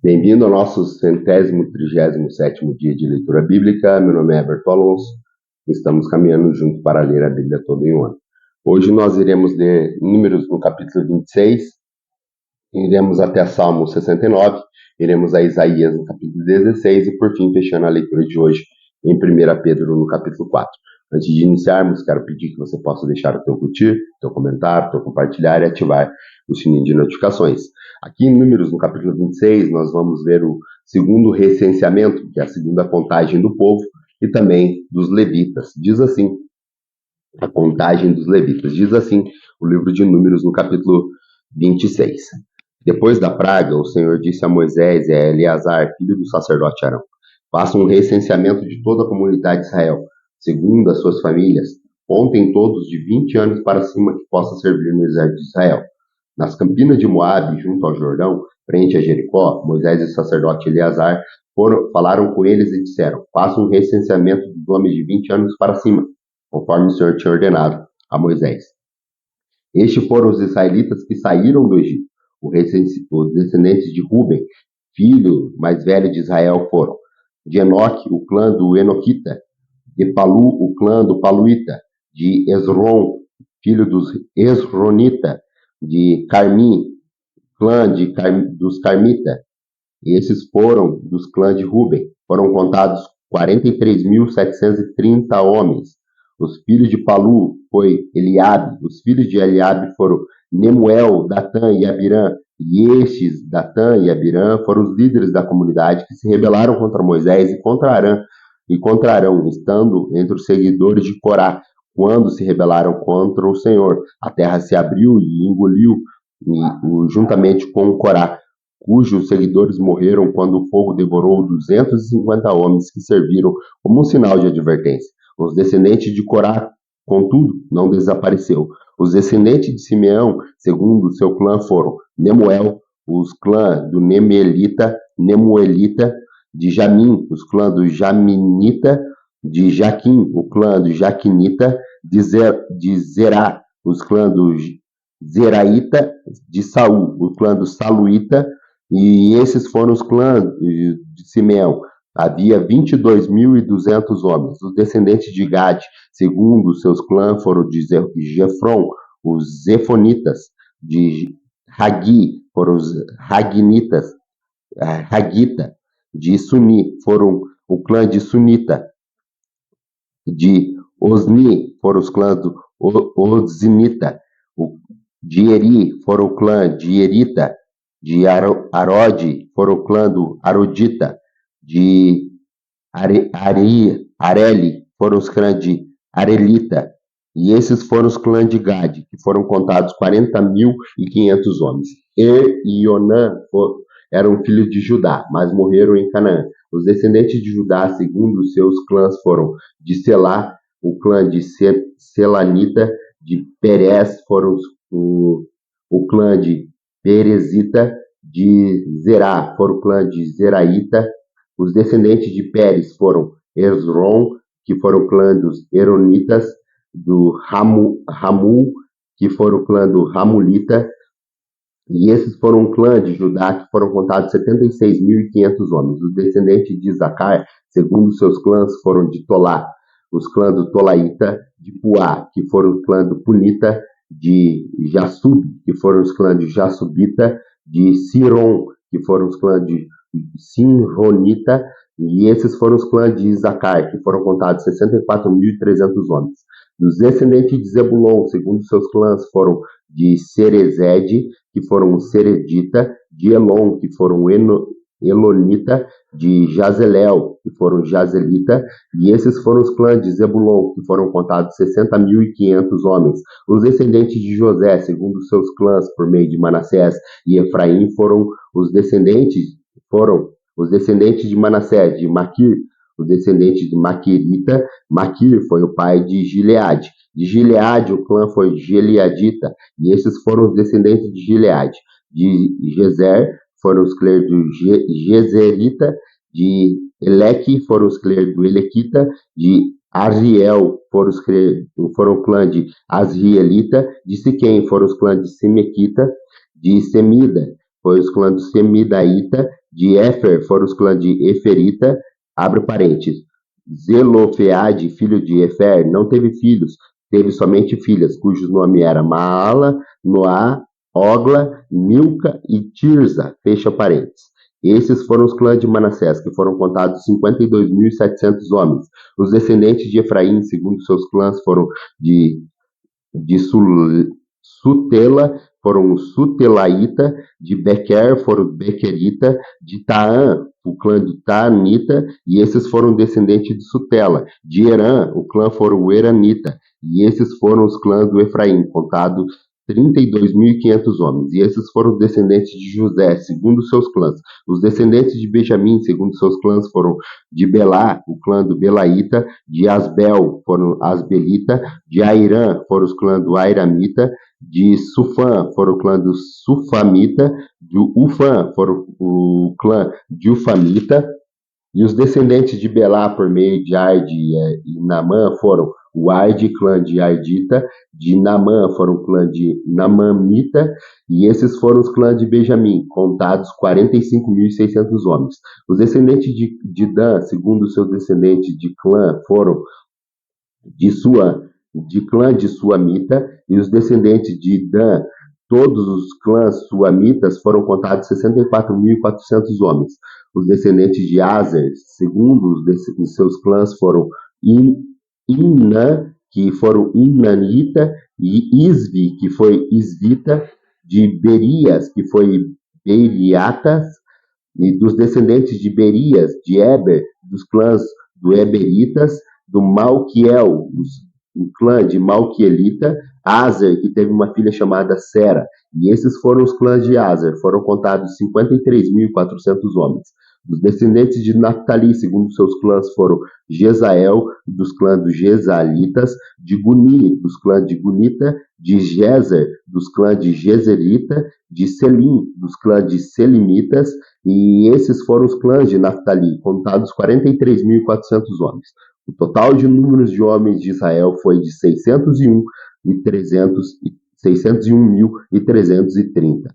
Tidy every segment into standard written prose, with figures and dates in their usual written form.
Bem-vindo ao nosso 137º dia de leitura bíblica. Meu nome é Everton Alonso. Estamos caminhando juntos para ler a Bíblia todo em um ano. Hoje nós iremos ler Números no capítulo 26, iremos até Salmo 69, iremos a Isaías no capítulo 16 e, por fim, fechando a leitura de hoje em 1 Pedro no capítulo 4. Antes de iniciarmos, quero pedir que você possa deixar o teu curtir, teu comentário, teu compartilhar e ativar o sininho de notificações. Aqui em Números, no capítulo 26, nós vamos ver o segundo recenseamento, que é a segunda contagem do povo e também dos levitas. Diz assim, a contagem dos levitas. Diz assim o livro de Números, no capítulo 26. Depois da praga, o Senhor disse a Moisés e a Eleazar, filho do sacerdote Arão: façam um recenseamento de toda a comunidade de Israel, segundo as suas famílias. Contem todos de 20 anos para cima que possa servir no exército de Israel. Nas campinas de Moabe, junto ao Jordão, frente a Jericó, Moisés e o sacerdote Eleazar falaram com eles e disseram: façam um recenseamento dos homens de 20 anos para cima, conforme o Senhor tinha ordenado a Moisés. Estes foram os israelitas que saíram do Egito. Os descendentes de Ruben, filho mais velho de Israel, foram de Enoque, o clã do Enoquita; de Palu, o clã do Paluíta; de Esrom, filho dos Esronita; de Carmi, clã dos Carmita. Esses foram dos clãs de Ruben. Foram contados 43.730 homens. Os filhos de Palu foi Eliabe. Os filhos de Eliabe foram Nemuel, Datã e Abirã. E estes, Datã e Abirã, foram os líderes da comunidade que se rebelaram contra Moisés e contra Arão, estando entre os seguidores de Corá, quando se rebelaram contra o Senhor. A terra se abriu e engoliu juntamente com Corá, cujos seguidores morreram quando o fogo devorou 250 homens que serviram como um sinal de advertência. Os descendentes de Corá, contudo, não desapareceu. Os descendentes de Simeão, segundo seu clã, foram Nemuel, os clãs do Nemuelita; de Jamim, os clãs do Jaminita; de Jaquim, o clã do Jaquinita; de Zerá, os clãs do Zeraíta; de Saul, o clã do Saluíta. E esses foram os clãs de Simeão. Havia 22.200 homens. Os descendentes de Gade, segundo seus clãs, foram de Jefron, os Zefonitas; de Hagi, foram os Hagita; de Suni, foram o clã de Sunita; de Osni, foram os clãs do Ozinita; de Eri, foram o clã de Erita; de Arode, foram o clã do Arodita; de Areli, foram os clãs de Arelita. E esses foram os clãs de Gade, que foram contados 40.500 homens. E Onã eram filhos de Judá, mas morreram em Canaã. Os descendentes de Judá, segundo os seus clãs, foram de Selá, o clã de Selanita; de Perez, foram o clã de Perezita; de Zerá, foram o clã de Zeraíta. Os descendentes de Pérez foram Esrom, que foram o clã dos Eronitas; do Ramul, que foram o clã do Ramulita. E esses foram o clã de Judá, que foram contados 76.500 homens. Os descendentes de Zacar, segundo seus clãs, foram de Tolá, os clãs do Tolaíta; de Puá, que foram o clã do Punita; de Jassub, que foram os clãs de Jassubita; de Siron, que foram os clãs de Sinronita. E esses foram os clãs de Zacar, que foram contados 64.300 homens. Dos descendentes de Zebulon, segundo seus clãs, foram de Cerezede, que foram o Seredita; de Elon, que foram o Elonita; de Jazelel, que foram Jazelita. E esses foram os clãs de Zebulon, que foram contados 60.500 homens. Os descendentes de José, segundo seus clãs, por meio de Manassés e Efraim, foram os descendentes de Manassés, de Maquir; os descendentes de Maquirita. Maquir foi o pai de Gileade. De Gileade, o clã foi Gileadita, e esses foram os descendentes de Gileade. De Gezer, foram os clãs do Gezerita; de Eleque, foram os clãs do Elequita; de Ariel, foram o clã de Asrielita; de Siquém, foram os clãs de Simequita; de Semida, foi os clãs do Semidaíta, de Éfer foram os clãs de Eferita, abre parênteses. Zelofeade, filho de Efer, não teve filhos, teve somente filhas, cujos nomes eram Maala, Noá, Ogla, Milca e Tirza, fecha parênteses. Esses foram os clãs de Manassés, que foram contados 52.700 homens. Os descendentes de Efraim, segundo seus clãs, foram de Sutela, foram os Sutelaíta, de Bequer foram os Bequerita, de Taã, o clã de Taanita, e esses foram descendentes de Sutela. De Herã, o clã foram o Eranita, e esses foram os clãs do Efraim, contados 32.500 homens, e esses foram os descendentes de José, segundo seus clãs. Os descendentes de Benjamim, segundo seus clãs, foram de Belá, o clã do Belaíta, de Asbel foram Asbelita, de Airã foram os clãs do Airamita, de Sufã foram o clã do Sufamita, de Ufã foram o clã de Ufamita, e os descendentes de Belá por meio de Ard e Namã foram o Ard, clã de Ardita, de Namã foram o clã de Namamita, e esses foram os clãs de Benjamim, contados 45.600 homens. Os descendentes de Dan, segundo os seus descendentes de clã, foram de clã de Suamita, e os descendentes de Dan, todos os clãs suamitas, foram contados 64.400 homens. Os descendentes de Aser, segundo os seus clãs, foram Imnã, que foram Imnanita, e Isvi, que foi Isvita, de Berias, que foi Beriatas, e dos descendentes de Berias, de Eber, dos clãs do Eberitas, do Malquiel, o clã de Malquielita, Aser, que teve uma filha chamada Sera, e esses foram os clãs de Aser, foram contados 53.400 homens. Os descendentes de Naphtali, segundo seus clãs, foram Jezael, dos clãs dos Jezalitas, de Guni, dos clãs de Gunita, de Jezer, dos clãs de Jezerita, de Selim, dos clãs de Selimitas, e esses foram os clãs de Naphtali, contados 43.400 homens. O total de números de homens de Israel foi de 601.330.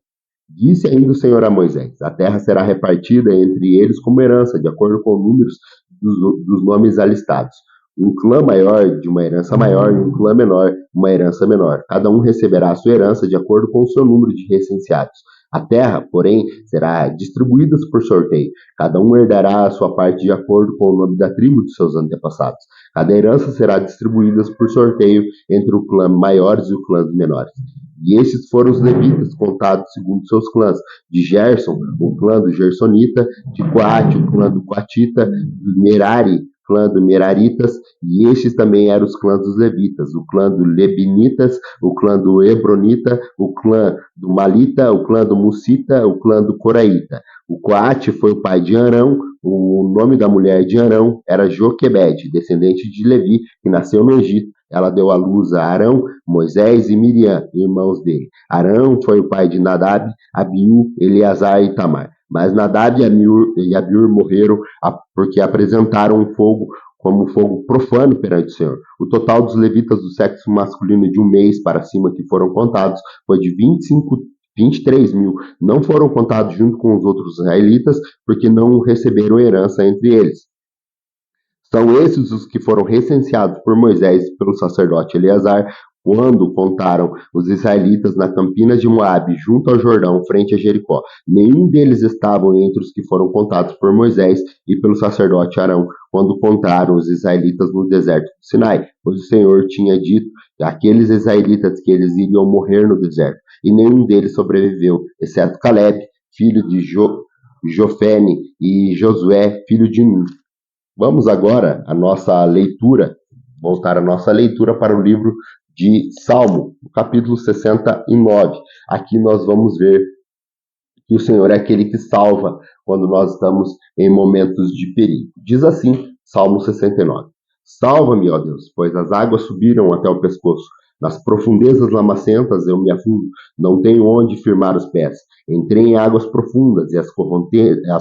Disse ainda o Senhor a Moisés: a terra será repartida entre eles como herança, de acordo com os números dos nomes alistados. Um clã maior de uma herança maior e um clã menor uma herança menor. Cada um receberá a sua herança de acordo com o seu número de recenseados. A terra, porém, será distribuída por sorteio. Cada um herdará a sua parte de acordo com o nome da tribo de seus antepassados. Cada herança será distribuída por sorteio entre o clã maiores e o clã menores. E estes foram os levitas, contados segundo seus clãs: de Gerson, o clã do Gersonita; de Coate, o clã do Coatita; de Merari, clã do Meraritas, e estes também eram os clãs dos levitas: o clã do Lebinitas, o clã do Hebronita, o clã do Malita, o clã do Musita, o clã do Coraíta. O Coate foi o pai de Arão. O nome da mulher de Arão era Joquebede, descendente de Levi, que nasceu no Egito. Ela deu à luz a Arão, Moisés e Miriam, irmãos dele. Arão foi o pai de Nadab, Abiú, Eleazar e Itamar. Mas Nadab e Abiú morreram porque apresentaram um fogo como fogo profano perante o Senhor. O total dos levitas do sexo masculino de um mês para cima que foram contados foi de 23.000. Não foram contados junto com os outros israelitas, porque não receberam herança entre eles. São esses os que foram recenseados por Moisés e pelo sacerdote Eleazar, quando contaram os israelitas na campina de Moabe, junto ao Jordão, frente a Jericó. Nenhum deles estavam entre os que foram contados por Moisés e pelo sacerdote Arão, quando contaram os israelitas no deserto do Sinai, pois o Senhor tinha dito àqueles israelitas que eles iriam morrer no deserto, e nenhum deles sobreviveu, exceto Caleb, filho de Jofene, e Josué, filho de Nun. Vamos agora voltar a nossa leitura para o livro de Salmo, no capítulo 69. Aqui nós vamos ver que o Senhor é aquele que salva quando nós estamos em momentos de perigo. Diz assim, Salmo 69. Salva-me, ó Deus, pois as águas subiram até o pescoço. Nas profundezas lamacentas eu me afundo, não tenho onde firmar os pés. Entrei em águas profundas e as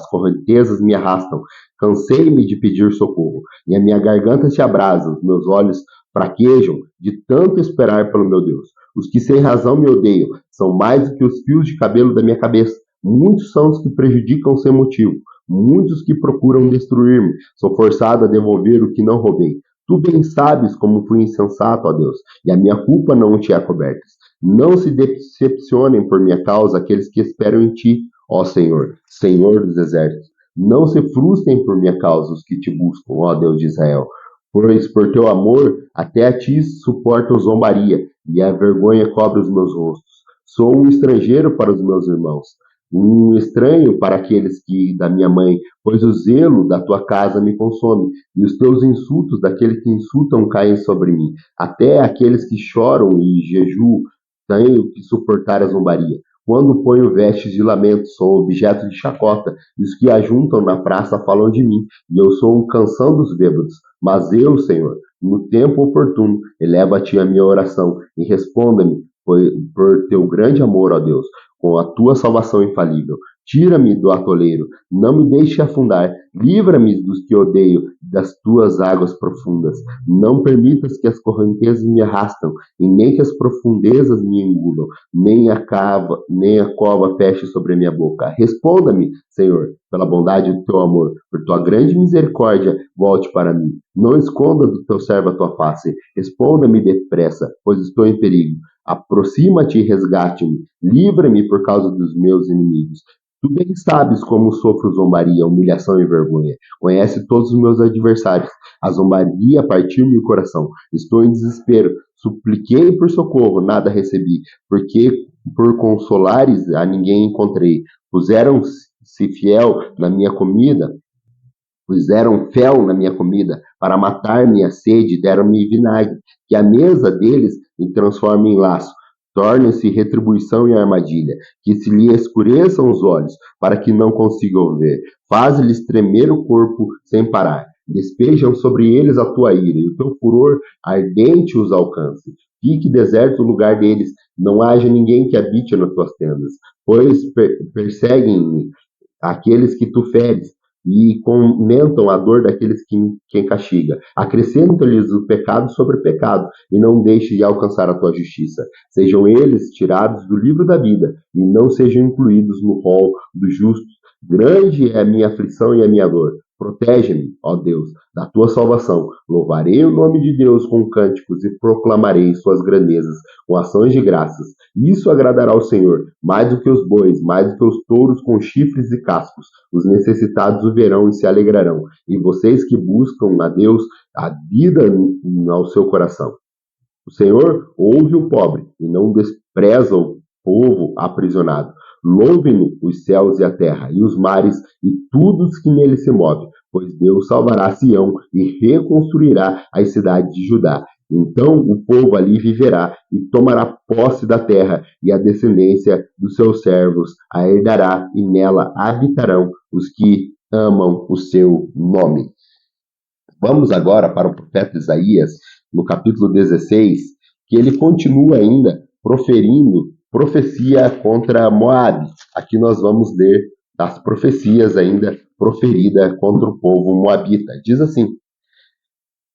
correntezas me arrastam. Cansei-me de pedir socorro, e a minha garganta se abrasa, os meus olhos fraquejam de tanto esperar pelo meu Deus. Os que sem razão me odeiam são mais do que os fios de cabelo da minha cabeça. Muitos são os que prejudicam sem motivo, muitos que procuram destruir-me. Sou forçado a devolver o que não roubei. Tu bem sabes como fui insensato, ó Deus, e a minha culpa não te é coberta. Não se decepcionem por minha causa aqueles que esperam em ti, ó Senhor, Senhor dos exércitos. Não se frustrem por minha causa os que te buscam, ó Deus de Israel. Pois por teu amor até a ti suporto zombaria, e a vergonha cobre os meus rostos. Sou um estrangeiro para os meus irmãos, um estranho para aqueles que da minha mãe, pois o zelo da tua casa me consome, e os teus insultos daqueles que insultam caem sobre mim. Até aqueles que choram e jejuam tenho que suportar a zombaria. Quando ponho vestes de lamento, sou objeto de chacota, e os que ajuntam na praça falam de mim, e eu sou um canção dos bêbados. Mas eu, Senhor, no tempo oportuno, elevo a ti a minha oração, e responda-me por teu grande amor, ó Deus, com a tua salvação infalível. Tira-me do atoleiro, não me deixe afundar, livra-me dos que odeio, das tuas águas profundas. Não permitas que as correntezas me arrastam, e nem que as profundezas me engulam, nem a cova feche sobre a minha boca. Responda-me, Senhor, pela bondade do teu amor, por tua grande misericórdia, volte para mim. Não esconda do teu servo a tua face. Responda-me depressa, pois estou em perigo. Aproxima-te e resgate-me. Livra-me por causa dos meus inimigos. Tu bem sabes como sofro zombaria, humilhação e vergonha. Conhece todos os meus adversários. A zombaria partiu-me o coração. Estou em desespero. Supliquei por socorro, nada recebi, porque por consolares a ninguém encontrei. Puseram-se puseram fel na minha comida, para matar minha sede, deram-me vinagre, que a mesa deles me transforme em laço. Torne-se retribuição e armadilha, que se lhe escureçam os olhos, para que não consigam ver. Faz-lhes tremer o corpo sem parar. Despejam sobre eles a tua ira, e o teu furor ardente os alcance. Fique deserto o lugar deles, não haja ninguém que habite nas tuas tendas, pois perseguem aqueles que tu feres, e comentam a dor daqueles que quem castiga. Acrescenta-lhes o pecado sobre pecado, e não deixe de alcançar a tua justiça. Sejam eles tirados do livro da vida, e não sejam incluídos no rol dos justos. Grande é a minha aflição e a minha dor. Protege-me, ó Deus, da tua salvação. Louvarei o nome de Deus com cânticos e proclamarei suas grandezas com ações de graças. Isso agradará ao Senhor, mais do que os bois, mais do que os touros com chifres e cascos. Os necessitados o verão e se alegrarão. E vocês que buscam a Deus, a vida ao seu coração. O Senhor ouve o pobre e não despreza o povo aprisionado. Louvem-no os céus e a terra, e os mares, e tudo os que nele se move, pois Deus salvará Sião e reconstruirá as cidades de Judá. Então o povo ali viverá e tomará posse da terra, e a descendência dos seus servos a herdará, e nela habitarão os que amam o seu nome. Vamos agora para o profeta Isaías, no capítulo 16, que ele continua ainda proferindo profecia contra Moabe. Aqui nós vamos ler as profecias ainda proferidas contra o povo moabita. Diz assim,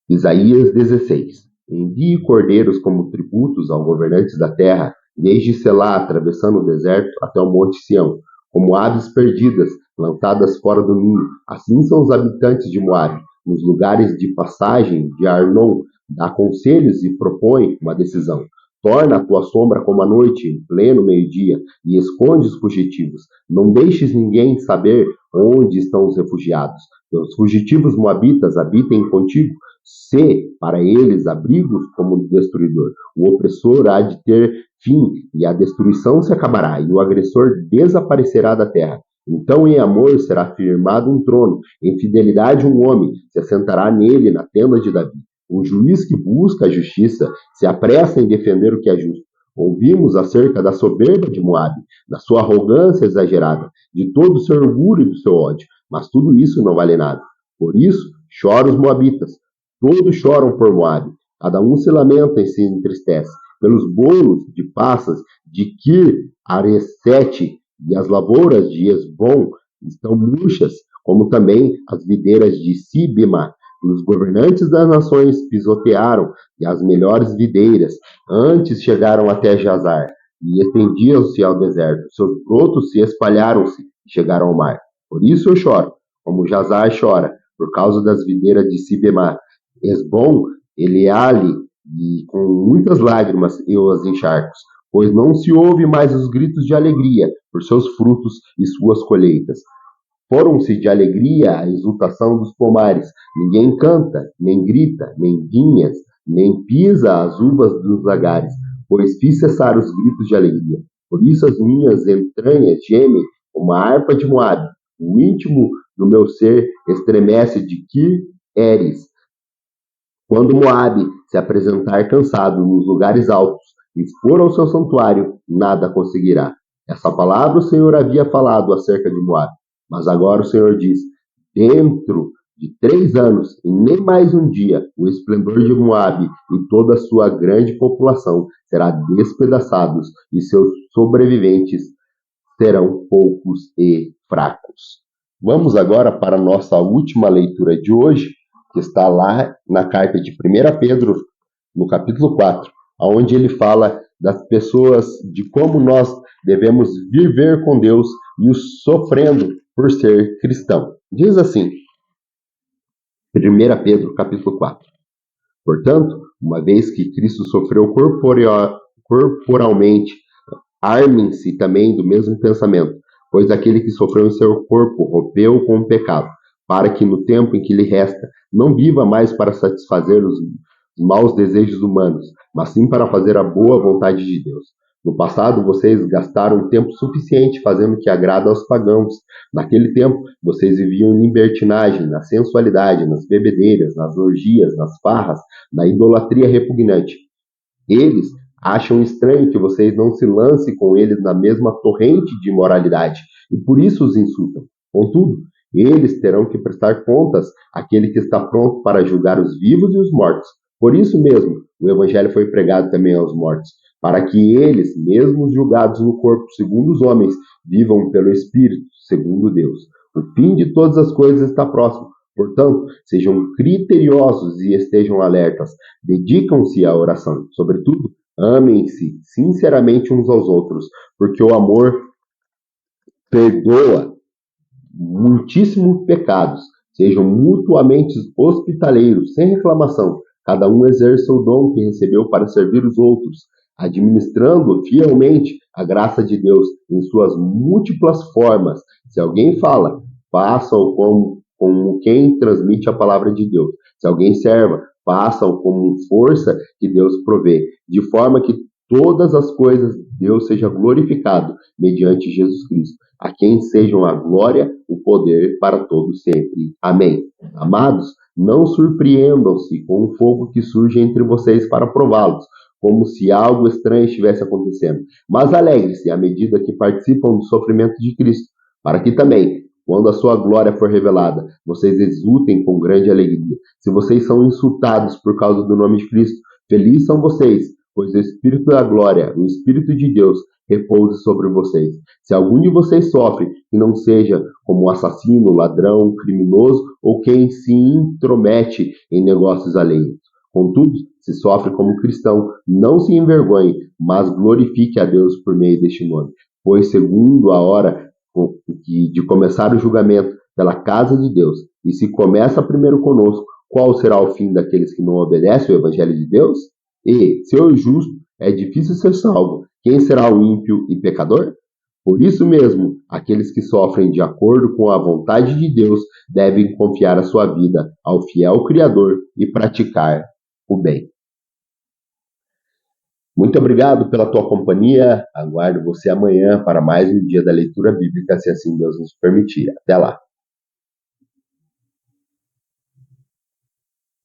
Isaías 16: Envie cordeiros como tributos aos governantes da terra, desde Selá, atravessando o deserto, até o monte Sião, como aves perdidas, lançadas fora do ninho. Assim são os habitantes de Moabe. Nos lugares de passagem de Arnon, dá conselhos e propõe uma decisão. Torna a tua sombra como a noite, em pleno meio-dia, e esconde os fugitivos. Não deixes ninguém saber onde estão os refugiados. Que os fugitivos moabitas habitem contigo. Se para eles abrigos como destruidor. O opressor há de ter fim, e a destruição se acabará, e o agressor desaparecerá da terra. Então em amor será firmado um trono, em fidelidade um homem se assentará nele na tenda de Davi. O juiz que busca a justiça se apressa em defender o que é justo. Ouvimos acerca da soberba de Moabe, da sua arrogância exagerada, de todo o seu orgulho e do seu ódio, mas tudo isso não vale nada. Por isso, choram os moabitas. Todos choram por Moabe, cada um se lamenta e se entristece. Pelos bolos de passas de Kir Aresete e as lavouras de Esbom estão murchas, como também as videiras de Sibima. Os governantes das nações pisotearam, e as melhores videiras antes chegaram até Jazar. e estendiam-se ao deserto. Seus brotos se espalharam-se e chegaram ao mar. Por isso eu choro, como Jazar chora, por causa das videiras de Sibemá. Esbom, Eleale, e com muitas lágrimas eu as encharco, pois não se ouve mais os gritos de alegria por seus frutos e suas colheitas. Foram-se de alegria a exultação dos pomares. Ninguém canta, nem grita, nem vinhas, nem pisa as uvas dos lagares, pois fiz cessar os gritos de alegria. Por isso as minhas entranhas gemem como a harpa de Moabe. O íntimo do meu ser estremece de que eres. Quando Moabe se apresentar cansado nos lugares altos e expor ao seu santuário, nada conseguirá. Essa palavra o Senhor havia falado acerca de Moabe, mas agora o Senhor diz: dentro de 3 anos e nem mais um dia, o esplendor de Moabe e toda a sua grande população será despedaçados e seus sobreviventes serão poucos e fracos. Vamos agora para a nossa última leitura de hoje, que está lá na carta de 1 Pedro, no capítulo 4, onde ele fala das pessoas, de como nós devemos viver com Deus e o sofrendo por ser cristão. Diz assim, 1 Pedro, capítulo 4. Portanto, uma vez que Cristo sofreu corporalmente, armem-se também do mesmo pensamento, pois aquele que sofreu em seu corpo rompeu com o pecado, para que no tempo em que lhe resta, não viva mais para satisfazer os maus desejos humanos, mas sim para fazer a boa vontade de Deus. No passado, vocês gastaram tempo suficiente fazendo o que agrada aos pagãos. Naquele tempo, vocês viviam em libertinagem, na sensualidade, nas bebedeiras, nas orgias, nas farras, na idolatria repugnante. Eles acham estranho que vocês não se lancem com eles na mesma torrente de imoralidade, e por isso os insultam. Contudo, eles terão que prestar contas àquele que está pronto para julgar os vivos e os mortos. Por isso mesmo, o Evangelho foi pregado também aos mortos, para que eles, mesmo julgados no corpo segundo os homens, vivam pelo Espírito segundo Deus. O fim de todas as coisas está próximo. Portanto, sejam criteriosos e estejam alertas. Dedicam-se à oração. Sobretudo, amem-se sinceramente uns aos outros, porque o amor perdoa muitíssimos pecados. Sejam mutuamente hospitaleiros, sem reclamação. Cada um exerça o dom que recebeu para servir os outros, administrando fielmente a graça de Deus em suas múltiplas formas. Se alguém fala, faça-o como quem transmite a palavra de Deus. Se alguém serva, faça-o com força que Deus provê, de forma que todas as coisas Deus seja glorificado mediante Jesus Cristo, a quem sejam a glória, o poder para todos sempre. Amém. Amados, não surpreendam-se com o fogo que surge entre vocês para prová-los, como se algo estranho estivesse acontecendo, mas alegre-se à medida que participam do sofrimento de Cristo, para que também, quando a sua glória for revelada, vocês exultem com grande alegria. Se vocês são insultados por causa do nome de Cristo, felizes são vocês, pois o Espírito da glória, o Espírito de Deus, repouse sobre vocês. Se algum de vocês sofre, que não seja como assassino, ladrão, criminoso ou quem se intromete em negócios alheios. Contudo, se sofre como cristão, não se envergonhe, mas glorifique a Deus por meio deste nome. Pois segundo a hora de começar o julgamento pela casa de Deus, e se começa primeiro conosco, qual será o fim daqueles que não obedecem ao Evangelho de Deus? E, se o justo é difícil ser salvo, quem será o ímpio e pecador? Por isso mesmo, aqueles que sofrem de acordo com a vontade de Deus devem confiar a sua vida ao fiel Criador e praticar o bem. Muito obrigado pela tua companhia. Aguardo você amanhã para mais um dia da leitura bíblica, se assim Deus nos permitir. Até lá.